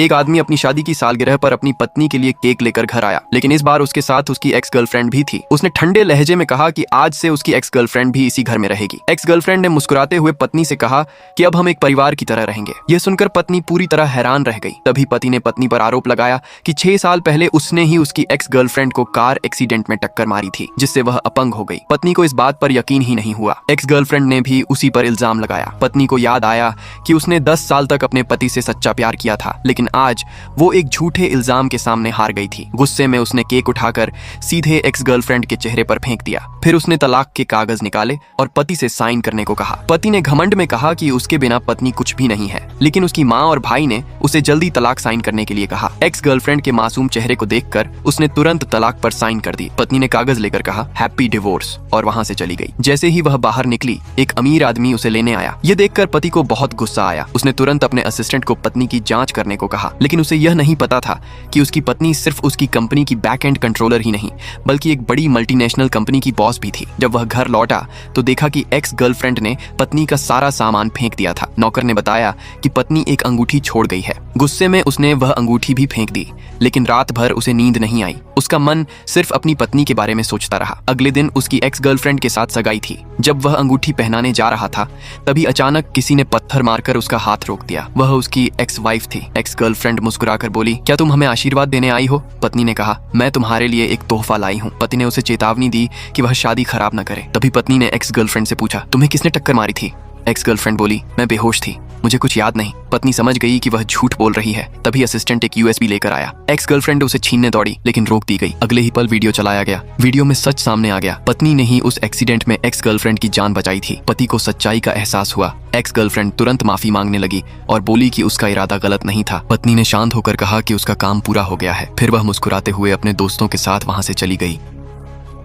एक आदमी अपनी शादी की सालगिरह पर अपनी पत्नी के लिए केक लेकर घर आया, लेकिन इस बार उसके साथ उसकी एक्स गर्लफ्रेंड भी थी। उसने ठंडे लहजे में कहा कि आज से उसकी एक्स गर्लफ्रेंड भी इसी घर में रहेगी। एक्स गर्लफ्रेंड ने मुस्कुराते हुए पत्नी से कहा कि अब हम एक परिवार की तरह रहेंगे। यह सुनकर पत्नी पूरी तरह हैरान रह गई। तभी पति ने पत्नी पर आरोप लगाया कि 6 साल पहले उसने ही उसकी एक्स गर्लफ्रेंड को कार एक्सीडेंट में टक्कर मारी थी, जिससे वह अपंग हो गई। पत्नी को इस बात पर यकीन ही नहीं हुआ। एक्स गर्लफ्रेंड ने भी उसी पर इल्जाम लगाया। पत्नी को याद आया कि उसने 10 साल तक अपने पति से सच्चा प्यार किया था, लेकिन आज वो एक झूठे इल्जाम के सामने हार गई थी। गुस्से में उसने केक उठाकर सीधे एक्स गर्लफ्रेंड के चेहरे पर फेंक दिया। फिर उसने तलाक के कागज निकाले और पति से साइन करने को कहा। पति ने घमंड में कहा कि उसके बिना पत्नी कुछ भी नहीं है, लेकिन उसकी माँ और भाई ने उसे जल्दी तलाक साइन करने के लिए कहा। एक्स गर्लफ्रेंड के मासूम चेहरे को देखकर उसने तुरंत तलाक पर साइन कर दी। पत्नी ने कागज लेकर कहा हैप्पी डिवोर्स और वहां से चली गई। जैसे ही वह बाहर निकली, एक अमीर आदमी उसे लेने आया। यह देखकर पति को बहुत गुस्सा आया। उसने तुरंत अपने असिस्टेंट को पत्नी की जांच करने को कहा, लेकिन उसे यह नहीं पता था कि उसकी पत्नी सिर्फ उसकी कंपनी की बैक एंड कंट्रोलर ही नहीं, बल्कि एक बड़ी मल्टीनेशनल कंपनी की बॉस भी थी। जब वह घर लौटा तो देखा कि एक्स गर्लफ्रेंड ने पत्नी का सारा सामान फेंक दिया था। नौकर ने बताया कि पत्नी एक अंगूठी छोड़ गई है। गुस्से में उसने वह अंगूठी भी फेंक दी, लेकिन रात भर उसे नींद नहीं आई। उसका मन सिर्फ अपनी पत्नी के बारे में सोचता रहा। अगले दिन उसकी एक्स गर्लफ्रेंड के साथ सगाई थी। जब वह अंगूठी पहनाने जा रहा था, तभी अचानक किसी ने पत्थर मारकर उसका हाथ रोक दिया। वह उसकी एक्स वाइफ थी। एक्स गर्लफ्रेंड मुस्कुराकर बोली, क्या तुम हमें आशीर्वाद देने आई हो? पत्नी ने कहा, मैं तुम्हारे लिए एक तोहफा लाई हूँ। पति ने उसे चेतावनी दी कि वह शादी खराब न करे। तभी पत्नी ने एक्स गर्लफ्रेंड से पूछा, तुम्हें किसने टक्कर मारी थी? एक्स गर्लफ्रेंड बोली, मैं बेहोश थी, मुझे कुछ याद नहीं। पत्नी समझ गई कि वह झूठ बोल रही है। तभी असिस्टेंट एक यूएसबी लेकर आया। एक्स गर्लफ्रेंड उसे छीनने दौड़ी, लेकिन रोक दी गई। अगले ही पल वीडियो चलाया गया। वीडियो में सच सामने आ गया। पत्नी ने ही उस एक्सीडेंट में एक्स गर्लफ्रेंड की जान बचाई थी। पति को सच्चाई का एहसास हुआ। एक्स गर्लफ्रेंड तुरंत माफी मांगने लगी और बोली कि उसका इरादा गलत नहीं था। पत्नी ने शांत होकर कहा कि उसका काम पूरा हो गया है। फिर वह मुस्कुराते हुए अपने दोस्तों के साथ वहां से चली गई।